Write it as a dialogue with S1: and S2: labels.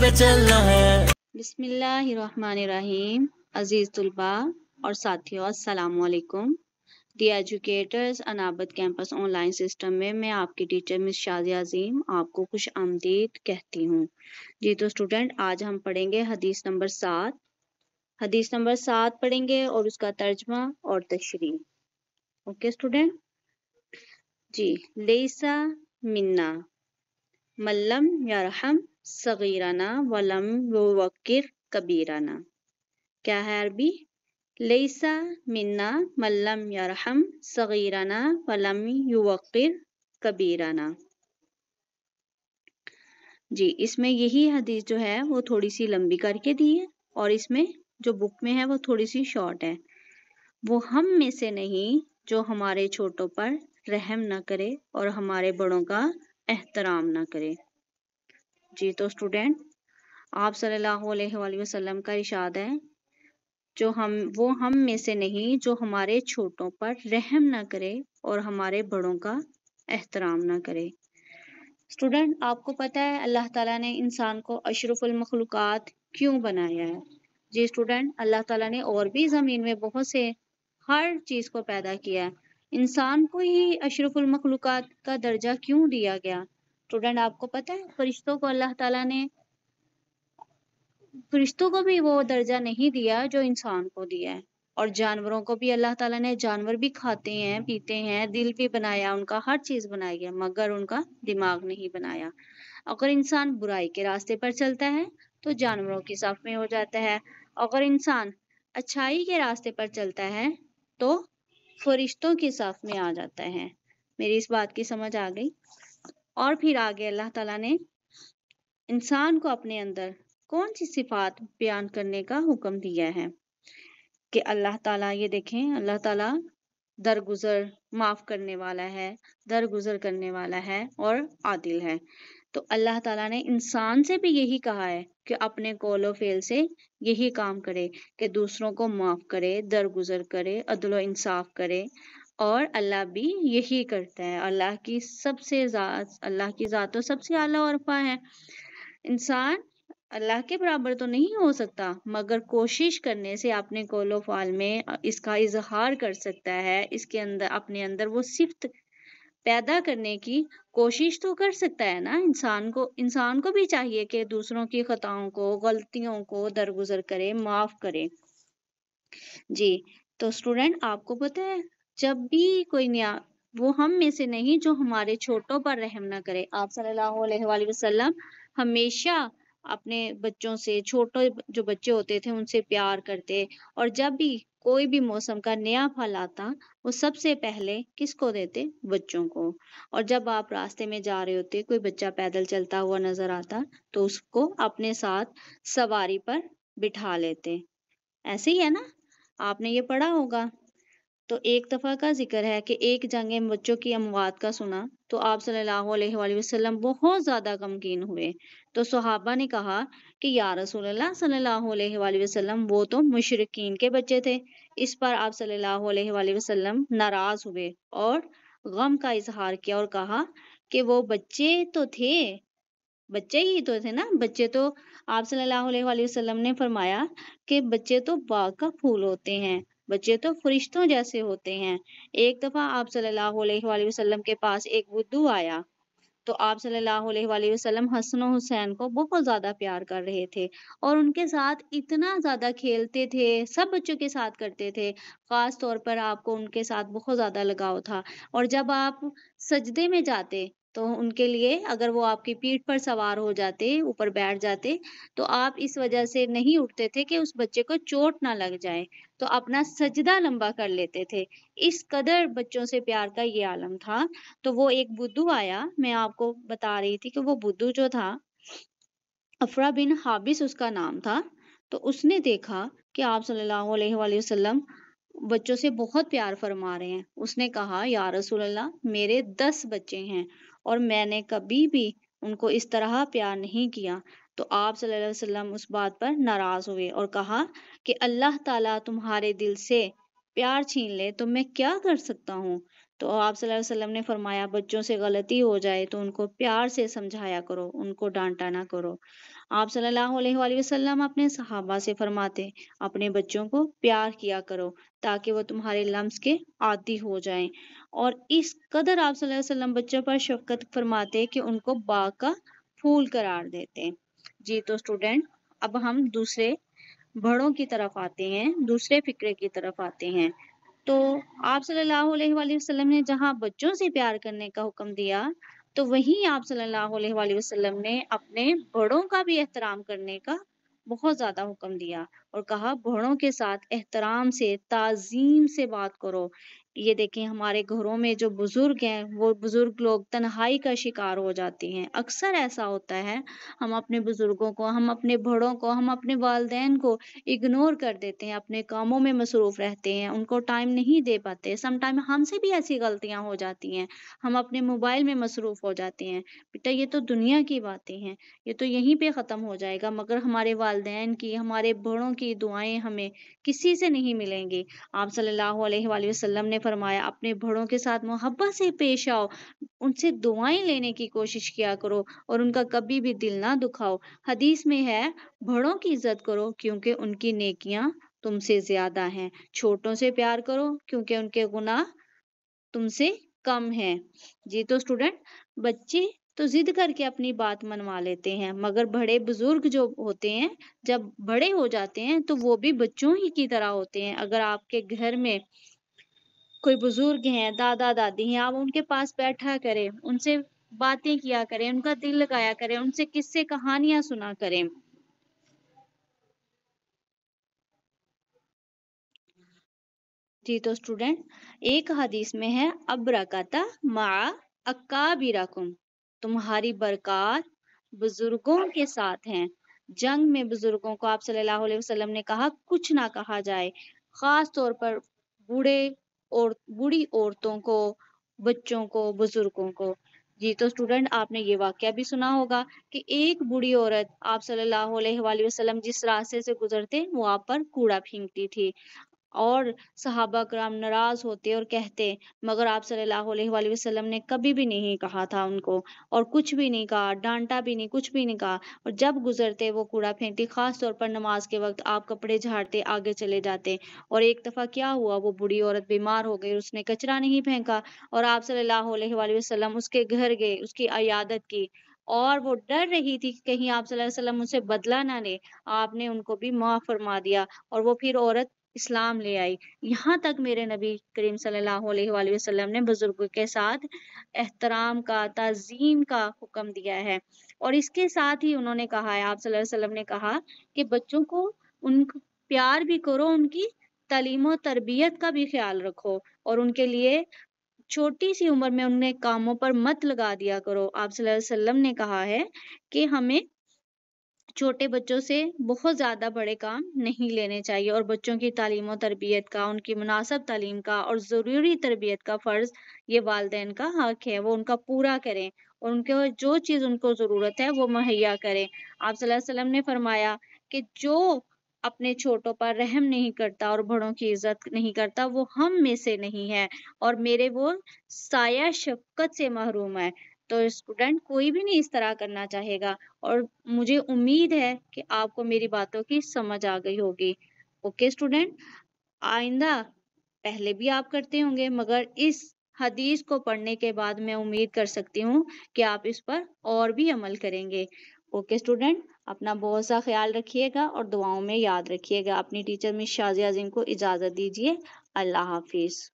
S1: के चलना है।
S2: बिस्मिल्लाहिर्रहमानिर्रहीम। अजीज तुलबा और साथियों, अस्सलाम वालेकुम। दी एजुकेटर्स अनाबत कैंपस ऑनलाइन सिस्टम में मैं आपकी टीचर मिस शाज़िया अजीम आपको खुश आमदीद कहती हूँ। जी तो स्टूडेंट, आज हम पढ़ेंगे हदीस नंबर 7। हदीस नंबर 7 पढ़ेंगे और उसका तर्जमा और तशरीह। ओके स्टूडेंट जी। लेसा मिन्ना मल्लम यरहम सगीराना वलम युवक्किर कबीराना। क्या है अरबी? लेसा मिन्ना मल्लम यरहम सगीराना वलम युवक्किर कबीराना। जी, इसमें यही हदीस जो है वो थोड़ी सी लंबी करके दी है और इसमें जो बुक में है वो थोड़ी सी शॉर्ट है। वो हम में से नहीं जो हमारे छोटों पर रहम ना करे और हमारे बड़ों का एहतराम ना करे। जी तो स्टूडेंट, आप सल्लल्लाहु अलैहि वसल्लम का इरशाद है, वो हम में से नहीं जो हमारे छोटों पर रहम ना करे और हमारे बड़ों का एहतराम ना करे। स्टूडेंट, आपको पता है अल्लाह ताला ने इंसान को अशरफुल मखलूकात क्यों बनाया है? जी स्टूडेंट, अल्लाह ताला ने और भी ज़मीन में बहुत से हर चीज़ को पैदा किया है। इंसान को ही अशरफुल मखलूकात का दर्जा क्यों दिया गया? स्टूडेंट, आपको पता है फरिश्तों को अल्लाह ताला ने फरिश्तों को भी वो दर्जा नहीं दिया जो इंसान को दिया है। और जानवरों को भी अल्लाह ताला ने, जानवर भी खाते हैं, पीते हैं, दिल भी बनाया, उनका हर चीज़ बनाई है, मगर उनका दिमाग नहीं बनाया। अगर इंसान बुराई के रास्ते पर चलता है तो जानवरों की साफ में हो जाता है। अगर इंसान अच्छाई के रास्ते पर चलता है तो फरिश्तों की साफ में आ जाता है। मेरी इस बात की समझ आ गई? और फिर आगे अल्लाह ताला ने इंसान को अपने अंदर कौन सी सिफात बयान करने का हुक्म दिया है कि अल्लाह ताला, ये देखें, अल्लाह ताला दरगुजर माफ करने वाला है, दरगुजर करने वाला है और आदिल है। तो अल्लाह ताला ने इंसान से भी यही कहा है कि अपने कौलो फेल से यही काम करे कि दूसरों को माफ करे, दरगुजर करे, अदल इंसाफ करे। और अल्लाह भी यही करता है। अल्लाह की ज़ात तो सबसे आला और अरफा है। इंसान अल्लाह के बराबर तो नहीं हो सकता, मगर कोशिश करने से अपने कौलो फाल में इसका इजहार कर सकता है। इसके अंदर, अपने अंदर वो सिफ्त पैदा करने की कोशिश तो कर सकता है ना। इंसान को भी चाहिए कि दूसरों की खताओं को, गलतियों को दरगुजर करे, माफ करे। जी तो स्टूडेंट, आपको पता है जब भी कोई वो हम में से नहीं जो हमारे छोटों पर रहम ना करे। आप सल्लल्लाहु अलैहि वसल्लम हमेशा अपने बच्चों से, छोटे जो बच्चे होते थे उनसे प्यार करते, और जब भी कोई भी मौसम का नया फल आता वो सबसे पहले किसको देते? बच्चों को। और जब आप रास्ते में जा रहे होते, कोई बच्चा पैदल चलता हुआ नजर आता तो उसको अपने साथ सवारी पर बिठा लेते। ऐसे ही है ना, आपने ये पढ़ा होगा। तो एक दफ़ा का ज़िक्र है कि एक जंग में बच्चों की अमवात का सुना तो आप सल्लल्लाहु अलैहि वसल्लम बहुत ज़्यादा गमगीन हुए। तो सहाबा ने कहा कि या रसूलल्लाह सल्लल्लाहु अलैहि वसल्लम, वो तो मुशरिकीन के बच्चे थे। इस पर आप सल्लल्लाहु अलैहि वसल्लम नाराज़ हुए और गम का इजहार किया और कहा कि वो बच्चे तो थे, बच्चे ही तो थे ना, बच्चे तो, आप सल्लल्लाहु अलैहि वसल्लम ने फरमाया कि बच्चे तो बाग का फूल होते हैं, बच्चे तो फरिश्तों जैसे होते हैं। एक दफा आप सल्लल्लाहु अलैहि वसल्लम के पास एक बुद्धू आया तो आप सल्लल्लाहु अलैहि वसल्लम हसन और हुसैन को बहुत ज्यादा प्यार कर रहे थे और उनके साथ इतना ज्यादा खेलते थे, सब बच्चों के साथ करते थे। खास तौर पर आपको उनके साथ बहुत ज्यादा लगाव था। और जब आप सजदे में जाते तो उनके लिए, अगर वो आपकी पीठ पर सवार हो जाते, ऊपर बैठ जाते, तो आप इस वजह से नहीं उठते थे कि उस बच्चे को चोट ना लग जाए, तो अपना सजदा लंबा कर लेते थे। इस कदर बच्चों से प्यार का ये आलम था। तो वो एक बुद्धू आया, मैं आपको बता रही थी कि वो बुद्धू जो था, अफरा बिन हाबिस उसका नाम था। तो उसने देखा कि आप सल्लल्लाहु अलैहि वसल्लम बच्चों से बहुत प्यार फरमा रहे हैं। उसने कहा, या रसूल अल्लाह, मेरे 10 बच्चे हैं और मैंने कभी भी उनको इस तरह प्यार नहीं किया। तो आप सल्लल्लाहु अलैहि वसल्लम उस बात पर नाराज हुए और कहा कि अल्लाह ताला तुम्हारे दिल से प्यार छीन ले तो मैं क्या कर सकता हूँ? तो आप सल्लल्लाहु अलैहि वसल्लम ने फरमाया, बच्चों से गलती हो जाए तो उनको प्यार से समझाया करो, उनको डांटा ना करो। آپ صلی اللہ علیہ وآلہ وسلم اپنے صحابہ سے فرماتے اپنے بچوں کو پیار کیا کرو تاکہ وہ تمہارے لمس کے عادی ہو جائیں، اور اس قدر آپ صلی اللہ علیہ وسلم بچوں پر شفقت فرماتے کہ ان کو باغ کا پھول قرار دیتے۔ جی تو اسٹوڈنٹ، اب ہم دوسرے بڑوں کی طرف آتے ہیں، دوسرے فکرے کی طرف آتے ہیں۔ تو آپ صلی اللہ علیہ وآلہ وسلم نے جہاں بچوں سے پیار کرنے کا حکم دیا، تو وہیں آپ صلی اللہ علیہ وآلہ وسلم نے اپنے بڑوں کا بھی احترام کرنے کا بہت زیادہ حکم دیا، اور کہا بڑوں کے ساتھ احترام سے، تعظیم سے بات کرو۔ یہ دیکھیں ہمارے گھروں میں جو بزرگ ہیں، وہ بزرگ لوگ تنہائی کا شکار ہو جاتے ہیں، اکثر ایسا ہوتا ہے، ہم اپنے بزرگوں کو، ہم اپنے بڑوں کو، ہم اپنے والدین کو اگنور کر دیتے ہیں، اپنے کاموں میں مصروف رہتے ہیں، ان کو ٹائم نہیں دے پاتے۔ سم ٹائم ہم سے بھی ایسی غلطیاں ہو جاتی ہیں، ہم اپنے موبائل میں مصروف ہو جاتے ہیں۔ بیٹا یہ تو دنیا کی باتیں ہیں، یہ تو یہیں پہ ختم ہو جائے گا، مگر ہمارے والدین کی، ہمارے بڑوں کی دعائیں ہمیں کسی سے نہیں ملیں گی۔ آپ صلی اللہ علیہ وآلہ وسلم نے فرمایا اپنے بڑوں کے ساتھ محبت سے پیش آؤ، ان سے دعائیں لینے کی کوشش کیا کرو، اور ان کا کبھی بھی دل نہ دکھاؤ۔ حدیث میں ہے بڑوں کی عزت کرو کیونکہ ان کی نیکیاں تم سے زیادہ ہیں، چھوٹوں سے پیار کرو کیونکہ ان کے گناہ تم سے کم ہیں۔ جی تو اسٹوڈنٹ، بچے تو ضد کر کے اپنی بات منوا لیتے ہیں، مگر بڑے بزرگ جو ہوتے ہیں جب بڑے ہو جاتے ہیں تو وہ بھی بچوں ہی کی طرح ہوتے ہیں۔ اگر آپ کے گھر میں کوئی بزرگ ہیں، دادا دادی ہیں، آپ ان کے پاس بیٹھا کریں، ان سے باتیں کیا کریں، ان کا دل لگایا کریں، ان سے قصے کہانیاں سنا کریں۔ جی تو اسٹوڈنٹ، ایک حدیث میں ہے ابرکتا مع اکابرکم، تمہاری برکات بزرگوں کے ساتھ ہیں۔ جنگ میں بزرگوں کو آپ صلی اللہ علیہ وسلم نے کہا کچھ نہ کہا جائے، خاص طور پر بوڑھے اور بوڑھی عورتوں کو، بچوں کو، بزرگوں کو۔ جی تو اسٹوڈنٹ، آپ نے یہ واقعہ بھی سنا ہوگا کہ ایک بوڑھی عورت آپ صلی اللہ علیہ وآلہ وسلم جس راستے سے گزرتے وہ آپ پر کوڑا پھینکتی تھی، اور صحابہ کرام ناراض ہوتے اور کہتے، مگر آپ صلی اللہ علیہ وآلہ وسلم نے کبھی بھی نہیں کہا تھا ان کو، اور کچھ بھی نہیں کہا، ڈانٹا بھی نہیں، کچھ بھی نہیں کہا، اور جب گزرتے وہ کوڑا پھینکتی، خاص طور پر نماز کے وقت آپ کپڑے جھاڑتے آگے چلے جاتے۔ اور ایک دفعہ کیا ہوا، وہ بوڑھی عورت بیمار ہو گئی، اس نے کچرا نہیں پھینکا، اور آپ صلی اللہ علیہ وآلہ وسلم اس کے گھر گئے، اس کی عیادت کی، اور وہ ڈر رہی تھی کہ کہیں آپ صلی اللہ علیہ وسلم ان سے بدلہ نہ لے، آپ نے ان کو بھی معاف فرما دیا، اور وہ پھر عورت اسلام لے آئی۔ یہاں تک میرے نبی کریم صلی اللہ علیہ وآلہ وسلم نے بزرگوں کے ساتھ احترام کا، تعظیم کا حکم دیا ہے، اور اس کے ساتھ ہی انہوں نے کہا ہے، آپ صلی اللہ علیہ وسلم نے کہا کہ بچوں کو ان کو پیار بھی کرو، ان کی تعلیم و تربیت کا بھی خیال رکھو، اور ان کے لیے چھوٹی سی عمر میں انہیں کاموں پر مت لگا دیا کرو۔ آپ صلی اللہ علیہ وسلم نے کہا ہے کہ ہمیں چھوٹے بچوں سے بہت زیادہ بڑے کام نہیں لینے چاہیے، اور بچوں کی تعلیم و تربیت کا، ان کی مناسب تعلیم کا اور ضروری تربیت کا فرض یہ والدین کا حق ہے، وہ ان کا پورا کریں، اور ان کو جو چیز ان کو ضرورت ہے وہ مہیا کریں۔ آپ صلی اللہ علیہ وسلم نے فرمایا کہ جو اپنے چھوٹوں پر رحم نہیں کرتا اور بڑوں کی عزت نہیں کرتا وہ ہم میں سے نہیں ہے، اور میرے وہ سایہ شفقت سے محروم ہے۔ تو اسٹوڈنٹ، کوئی بھی نہیں اس طرح کرنا چاہے گا، اور مجھے امید ہے کہ آپ کو میری باتوں کی سمجھ آ گئی ہوگی۔ اوکے اسٹوڈنٹ، آئندہ پہلے بھی آپ کرتے ہوں گے، مگر اس حدیث کو پڑھنے کے بعد میں امید کر سکتی ہوں کہ آپ اس پر اور بھی عمل کریں گے۔ اوکے اسٹوڈنٹ، اپنا بہت سا خیال رکھیے گا اور دعاؤں میں یاد رکھیے گا۔ اپنی ٹیچر مس شازیہ عظیم کو اجازت دیجیے۔ اللہ حافظ۔